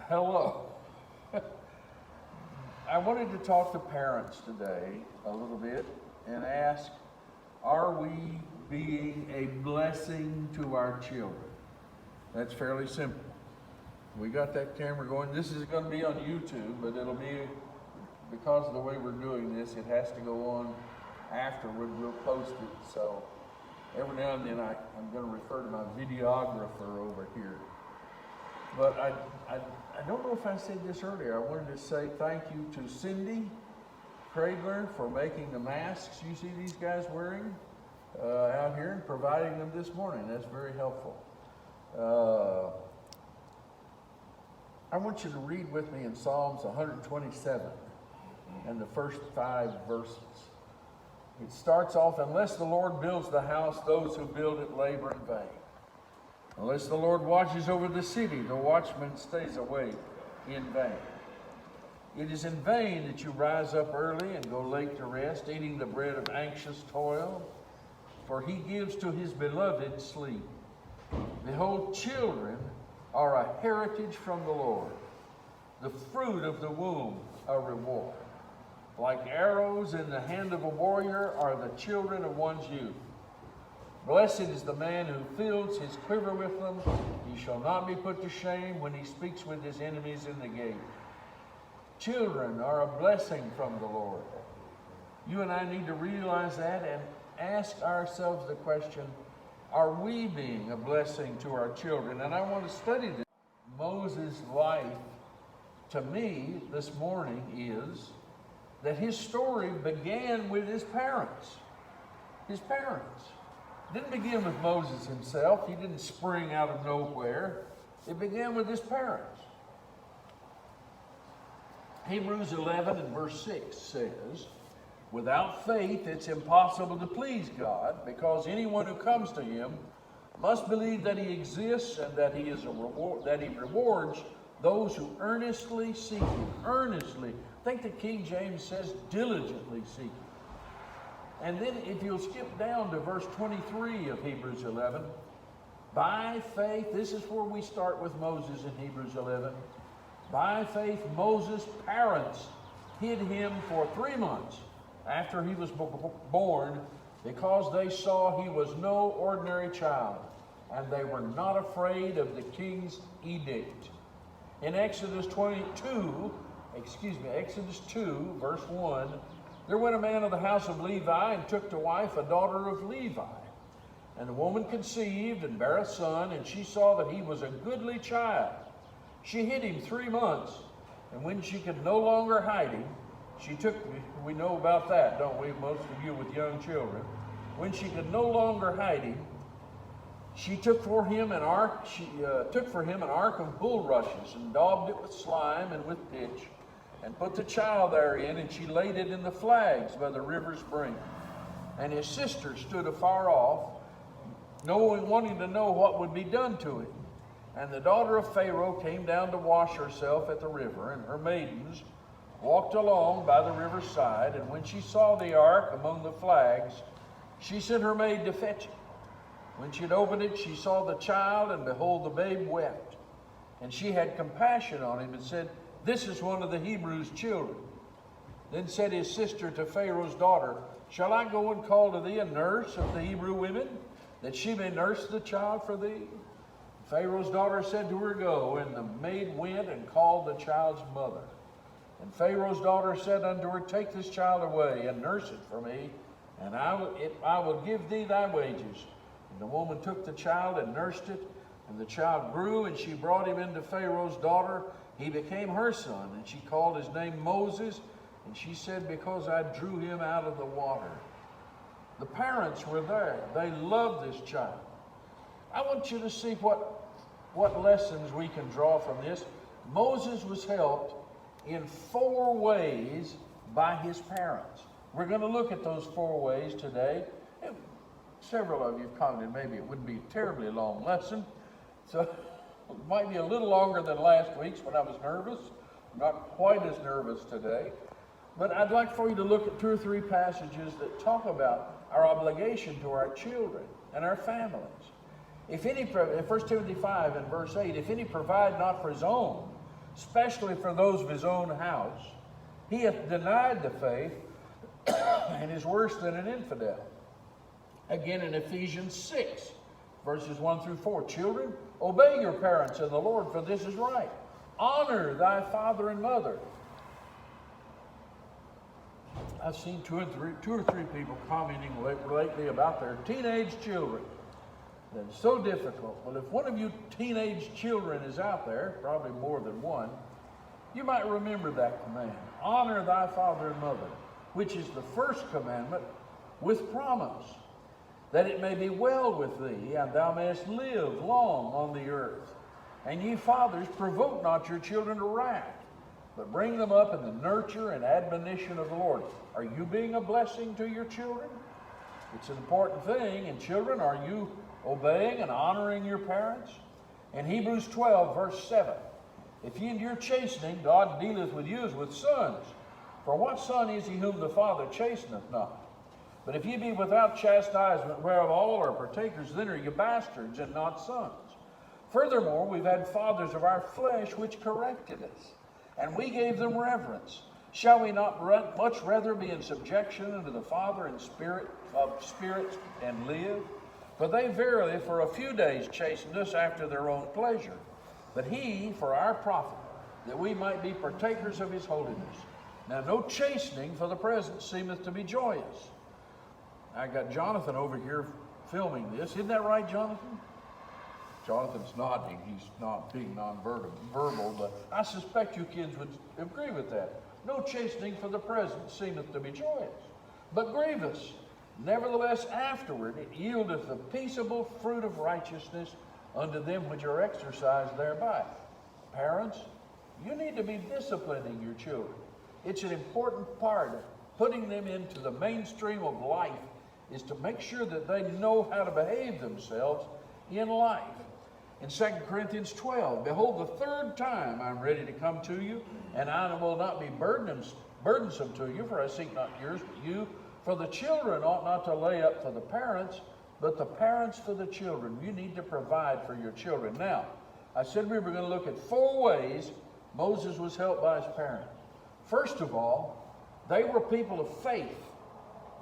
Hello. I wanted to talk to parents today a little bit and ask, are we being a blessing to our children? That's fairly simple. We got that camera going. This is going to be on YouTube, but it'll be, because of the way we're doing this, it has to go on afterward. We'll post it. So every now and then I'm going to refer to my videographer over here. But I don't know if I said this earlier. I wanted to say thank you to Cindy Cradler for making the masks you see these guys wearing out here and providing them this morning. That's very helpful. I want you to read with me in Psalms 127 and the first 5 verses. It starts off, unless the Lord builds the house, those who build it labor in vain. Unless the Lord watches over the city, the watchman stays awake in vain. It is in vain that you rise up early and go late to rest, eating the bread of anxious toil, for he gives to his beloved sleep. Behold, children are a heritage from the Lord, the fruit of the womb a reward. Like arrows in the hand of a warrior are the children of one's youth. Blessed is the man who fills his quiver with them. He shall not be put to shame when he speaks with his enemies in the gate. Children are a blessing from the Lord. You and I need to realize that and ask ourselves the question, are we being a blessing to our children? And I want to study this. Moses' life, to me, this morning is that his story began with his parents. His parents. It didn't begin with Moses himself. He didn't spring out of nowhere. It began with his parents. Hebrews 11 and verse 6 says, without faith it's impossible to please God, because anyone who comes to him must believe that he exists and that he is a reward, that he rewards those who earnestly seek him. Earnestly. I think the King James says diligently seek him. And then if you'll skip down to verse 23 of Hebrews 11, by faith, this is where we start with Moses in Hebrews 11. By faith, Moses' parents hid him for 3 months after he was born, because they saw he was no ordinary child, and they were not afraid of the king's edict. In Exodus 2, verse 1, there went a man of the house of Levi and took to wife a daughter of Levi. And the woman conceived and bare a son, and she saw that he was a goodly child. She hid him 3 months, and when she could no longer hide him, she took, we know about that, don't we, most of you with young children. When she could no longer hide him, she took for him an ark of bulrushes and daubed it with slime and with pitch, and put the child therein, and she laid it in the flags by the river's brink. And his sister stood afar off, wanting to know what would be done to him. And the daughter of Pharaoh came down to wash herself at the river, and her maidens walked along by the river's side. And when she saw the ark among the flags, she sent her maid to fetch it. When she had opened it, she saw the child, and behold, the babe wept. And she had compassion on him and said, this is one of the Hebrews' children. Then said his sister to Pharaoh's daughter, shall I go and call to thee a nurse of the Hebrew women, that she may nurse the child for thee? Pharaoh's daughter said to her, go. And the maid went and called the child's mother. And Pharaoh's daughter said unto her, take this child away and nurse it for me, and I will give thee thy wages. And the woman took the child and nursed it, and the child grew, and she brought him into Pharaoh's daughter. He became her son, and she called his name Moses, and she said, because I drew him out of the water. The parents were there. They loved this child. I want you to see what lessons we can draw from this. Moses was helped in 4 ways by his parents. We're going to look at those 4 ways today. And several of you have commented maybe it wouldn't be a terribly long lesson. So it might be a little longer than last week's when I was nervous. I'm not quite as nervous today. But I'd like for you to look at 2 or 3 passages that talk about our obligation to our children and our families. In 1 Timothy 5 and verse 8, if any provide not for his own, especially for those of his own house. He hath denied the faith and is worse than an infidel. Again in Ephesians 6, verses 1 through 4. Children, obey your parents in the Lord, for this is right. Honor thy father and mother. I've seen two or three people commenting lately about their teenage children. It's so difficult. Well, if one of you teenage children is out there, probably more than one, you might remember that command. Honor thy father and mother, which is the first commandment with promise, that it may be well with thee, and thou mayest live long on the earth. And ye fathers, provoke not your children to wrath, but bring them up in the nurture and admonition of the Lord. Are you being a blessing to your children? It's an important thing. And children, are you obeying and honoring your parents? In Hebrews 12, verse 7, if ye endure chastening, God dealeth with you as with sons. For what son is he whom the Father chasteneth not? But if ye be without chastisement, whereof all are partakers, then are ye bastards and not sons. Furthermore, we've had fathers of our flesh which corrected us, and we gave them reverence. Shall we not much rather be in subjection unto the Father and Spirit of spirits and live? For they verily for a few days chastened us after their own pleasure, but he for our profit, that we might be partakers of his holiness. Now no chastening for the present seemeth to be joyous. I got Jonathan over here filming this. Isn't that right, Jonathan? Jonathan's nodding. He's not being non-verbal, but I suspect you kids would agree with that. No chastening for the present seemeth to be joyous, but grievous. Nevertheless, afterward it yieldeth the peaceable fruit of righteousness unto them which are exercised thereby. Parents, you need to be disciplining your children. It's an important part of putting them into the mainstream of life, is to make sure that they know how to behave themselves in life. In 2 Corinthians 12, behold, the third time I'm ready to come to you, and I will not be burdensome to you, for I seek not yours, but you. For the children ought not to lay up for the parents, but the parents for the children. You need to provide for your children. Now, I said we were going to look at 4 ways Moses was helped by his parents. First of all, they were people of faith.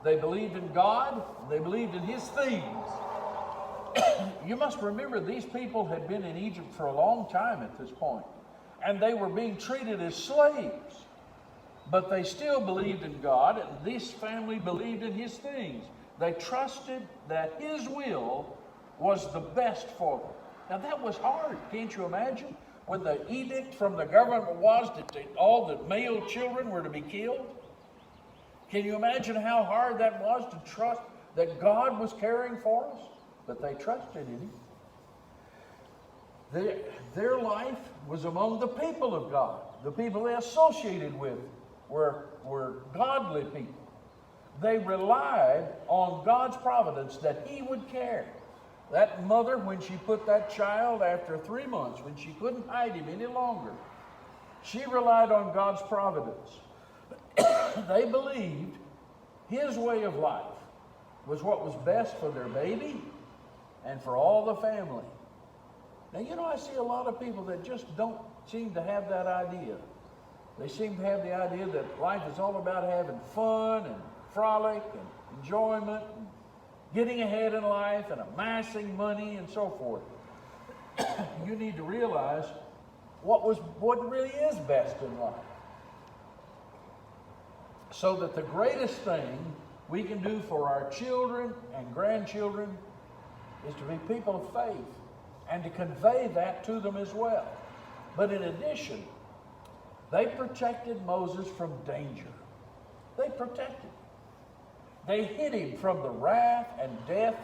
They believed in God. They believed in his things. You must remember, these people had been in Egypt for a long time at this point, and they were being treated as slaves. But they still believed in God, and this family believed in his things. They trusted that his will was the best for them. Now that was hard. Can't you imagine? When the edict from the government was that all the male children were to be killed? Can you imagine how hard that was to trust that God was caring for us? But they trusted in him. Their life was among the people of God. The people they associated with were godly people. They relied on God's providence that he would care. That mother, when she put that child after 3 months, when she couldn't hide him any longer, she relied on God's providence. They believed his way of life was what was best for their baby and for all the family. Now, you know, I see a lot of people that just don't seem to have that idea. They seem to have the idea that life is all about having fun and frolic and enjoyment and getting ahead in life and amassing money and so forth. You need to realize what really is best in life. So that the greatest thing we can do for our children and grandchildren is to be people of faith and to convey that to them as well. But in addition, they protected Moses from danger. They protected him. They hid him from the wrath and death.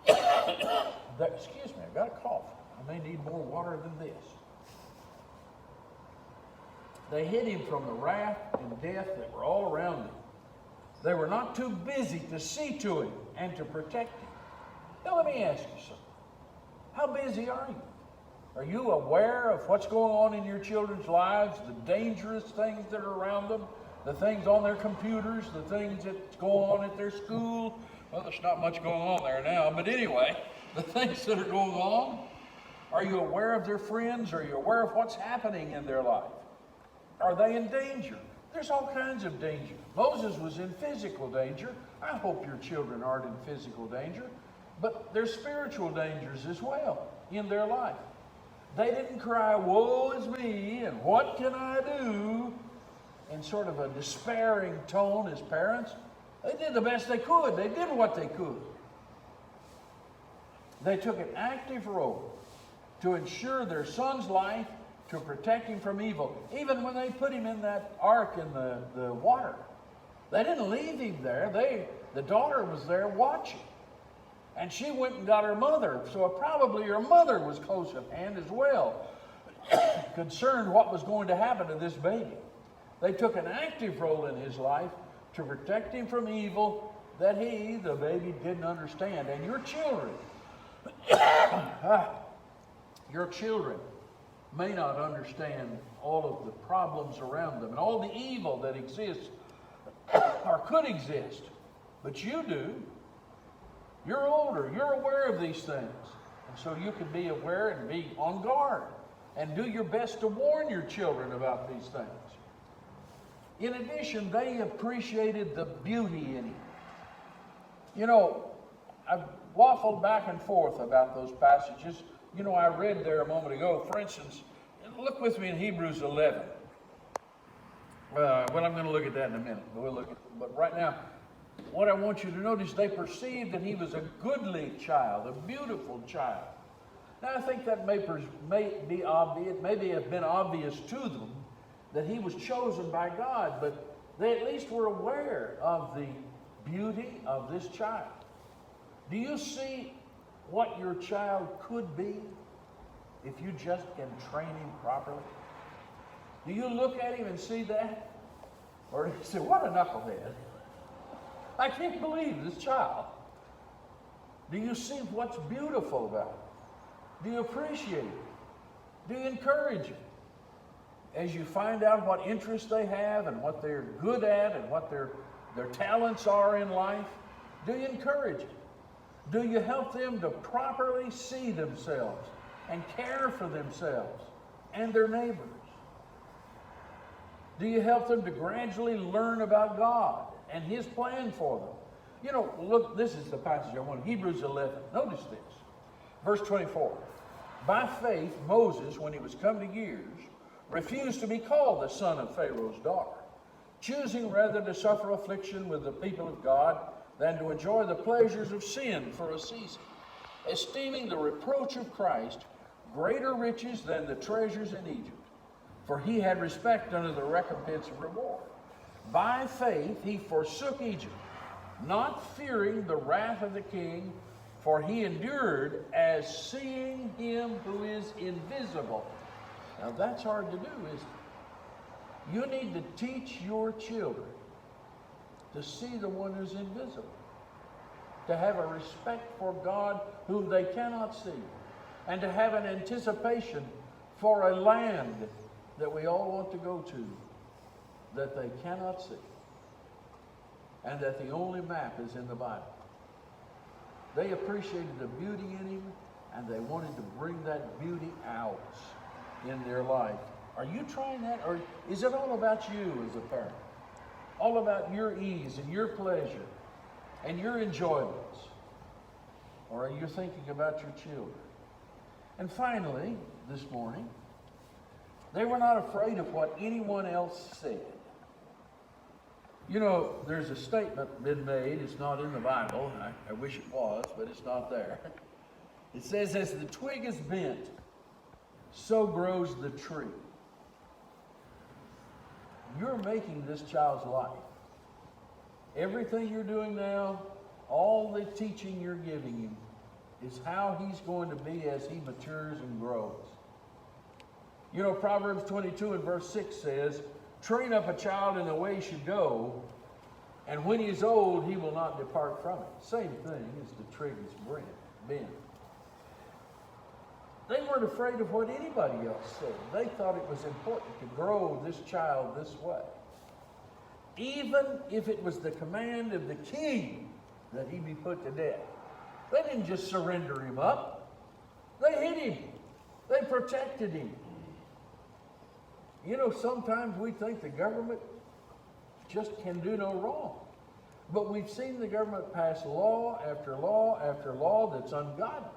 Excuse me, I've got a cough. I may need more water than this. They hid him from the wrath and death that were all around him. They were not too busy to see to him and to protect him. Now let me ask you something. How busy are you? Are you aware of what's going on in your children's lives, the dangerous things that are around them, the things on their computers, the things that's going on at their school? Well, there's not much going on there now, but anyway, the things that are going on. Are you aware of their friends? Are you aware of what's happening in their life? Are they in danger? There's all kinds of danger. Moses was in physical danger. I hope your children aren't in physical danger. But there's spiritual dangers as well in their life. They didn't cry, woe is me, and what can I do? In sort of a despairing tone as parents. They did the best they could. They did what they could. They took an active role to ensure their son's life, to protect him from evil. Even when they put him in that ark in the water, they didn't leave him there. The daughter was there watching. And she went and got her mother. So probably her mother was close at hand as well, concerned what was going to happen to this baby. They took an active role in his life to protect him from evil that he, the baby, didn't understand. And your children may not understand all of the problems around them and all the evil that exists or could exist, but you do. You're older, you're aware of these things, and so you can be aware and be on guard and do your best to warn your children about these things. In addition, they appreciated the beauty in him. You know, I've waffled back and forth about those passages. You know, I read there a moment ago, for instance, look with me in Hebrews 11. Well, I'm going to look at that in a minute, but right now, what I want you to notice, they perceived that he was a goodly child, a beautiful child. Now, I think that may be obvious, maybe have been obvious to them that he was chosen by God, but they at least were aware of the beauty of this child. Do you see what your child could be if you just can train him properly? Do you look at him and see that? Or do you say, what a knucklehead? I can't believe this child. Do you see what's beautiful about it? Do you appreciate it? Do you encourage it? As you find out what interests they have and what they're good at and what their talents are in life, do you encourage it? Do you help them to properly see themselves and care for themselves and their neighbors? Do you help them to gradually learn about God and His plan for them? You know, look, this is the passage I want. Hebrews 11. Notice this. Verse 24. By faith, Moses, when he was come to years, refused to be called the son of Pharaoh's daughter, choosing rather to suffer affliction with the people of God than to enjoy the pleasures of sin for a season, esteeming the reproach of Christ greater riches than the treasures in Egypt, for he had respect unto the recompense of reward. By faith he forsook Egypt, not fearing the wrath of the king, for he endured as seeing him who is invisible. Now that's hard to do, isn't it? You need to teach your children to see the one who's invisible, to have a respect for God whom they cannot see, and to have an anticipation for a land that we all want to go to that they cannot see, and that the only map is in the Bible. They appreciated the beauty in him, and they wanted to bring that beauty out in their life. Are you trying that, or is it all about you as a parent? All about your ease and your pleasure and your enjoyments? Or are you thinking about your children? And finally, this morning, they were not afraid of what anyone else said. You know, there's a statement been made, it's not in the Bible, I wish it was, but it's not there. It says, as the twig is bent, so grows the tree. You're making this child's life. Everything you're doing now, all the teaching you're giving him, is how he's going to be as he matures and grows. You know, Proverbs 22 and verse 6 says, train up a child in the way he should go, and when he is old, he will not depart from it. Same thing as the twig is bent. They weren't afraid of what anybody else said. They thought it was important to grow this child this way. Even if it was the command of the king that he be put to death. They didn't just surrender him up. They hit him. They protected him. You know, sometimes we think the government just can do no wrong. But we've seen the government pass law after law after law that's ungodly.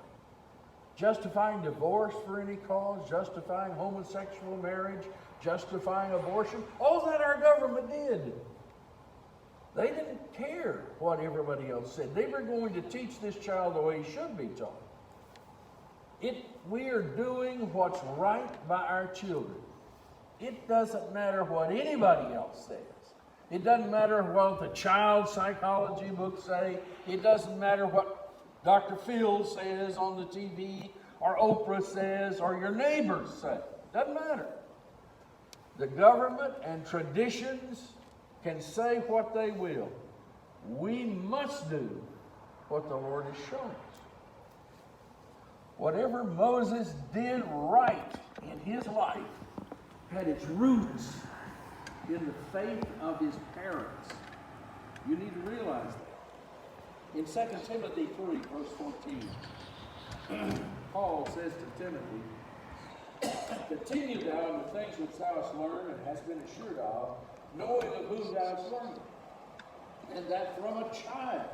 Justifying divorce for any cause, justifying homosexual marriage, justifying abortion. All that our government did. They didn't care what everybody else said. They were going to teach this child the way he should be taught. We are doing what's right by our children. It doesn't matter what anybody else says. It doesn't matter what the child psychology books say. It doesn't matter what Dr. Phil says on the TV, or Oprah says, or your neighbors say. It doesn't matter. The government and traditions can say what they will. We must do what the Lord has shown us. Whatever Moses did right in his life had its roots in the faith of his parents. You need to realize that. In 2 Timothy 3, verse 14, Paul says to Timothy, continue thou in the things which thou hast learned and hast been assured of, knowing of whom thou hast learned it, and that from a child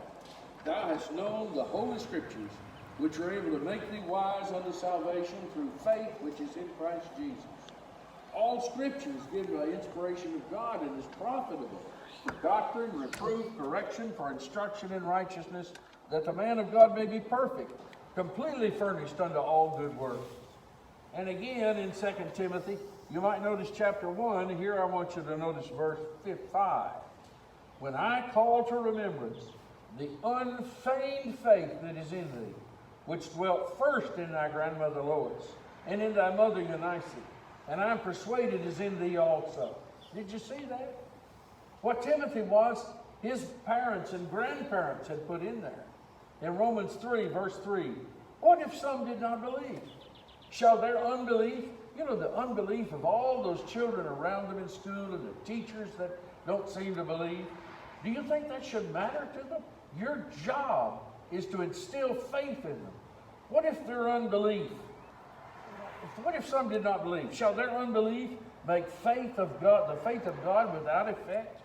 thou hast known the Holy Scriptures, which are able to make thee wise unto salvation through faith which is in Christ Jesus. All Scripture is given by inspiration of God and is profitable for doctrine, reproof, correction, for instruction in righteousness, that the man of God may be perfect, completely furnished unto all good works. And again in 2 Timothy, you might notice chapter 1. Here I want you to notice verse 5. When I call to remembrance the unfeigned faith that is in thee, which dwelt first in thy grandmother Lois, and in thy mother Eunice, and I am persuaded is in thee also. Did you see that? What Timothy was, his parents and grandparents had put in there. In Romans 3, verse 3, what if some did not believe? Shall their unbelief, you know, the unbelief of all those children around them in school and the teachers that don't seem to believe, do you think that should matter to them? Your job is to instill faith in them. What if their unbelief? What if some did not believe? Shall their unbelief make faith of God, the faith of God, without effect?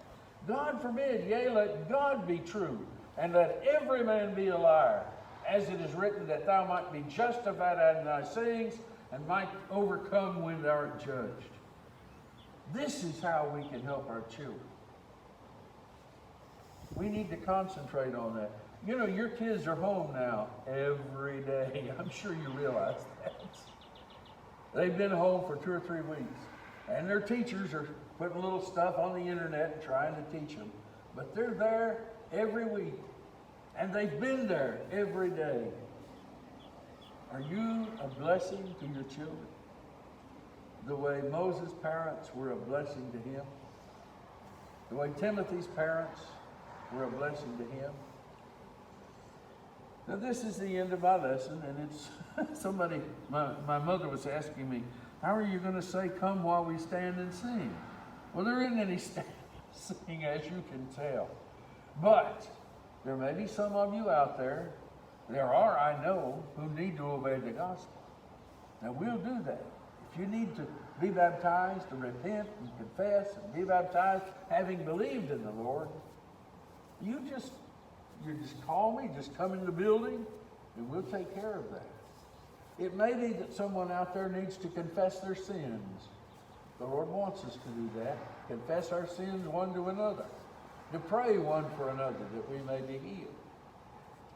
God forbid, yea, let God be true, and let every man be a liar, as it is written, that thou might be justified in thy sayings, and might overcome when thou art judged. This is how we can help our children. We need to concentrate on that. You know, your kids are home now every day. I'm sure you realize that. They've been home for 2 or 3 weeks. And their teachers are putting little stuff on the internet and trying to teach them. But they're there every week. And they've been there every day. Are you a blessing to your children? The way Moses' parents were a blessing to him? The way Timothy's parents were a blessing to him? Now this is the end of my lesson, and it's somebody, my mother was asking me, how are you going to say, come while we stand and sing? Well, there isn't any stand and sing, as you can tell. But there may be some of you out there, there are, I know, who need to obey the gospel. Now we'll do that. If you need to be baptized, to repent and confess and be baptized, having believed in the Lord, you just call me, just come in the building, and we'll take care of that. It may be that someone out there needs to confess their sins. The Lord wants us to do that. Confess our sins one to another. To pray one for another that we may be healed.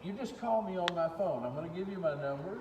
You just call me on my phone. I'm going to give you my number.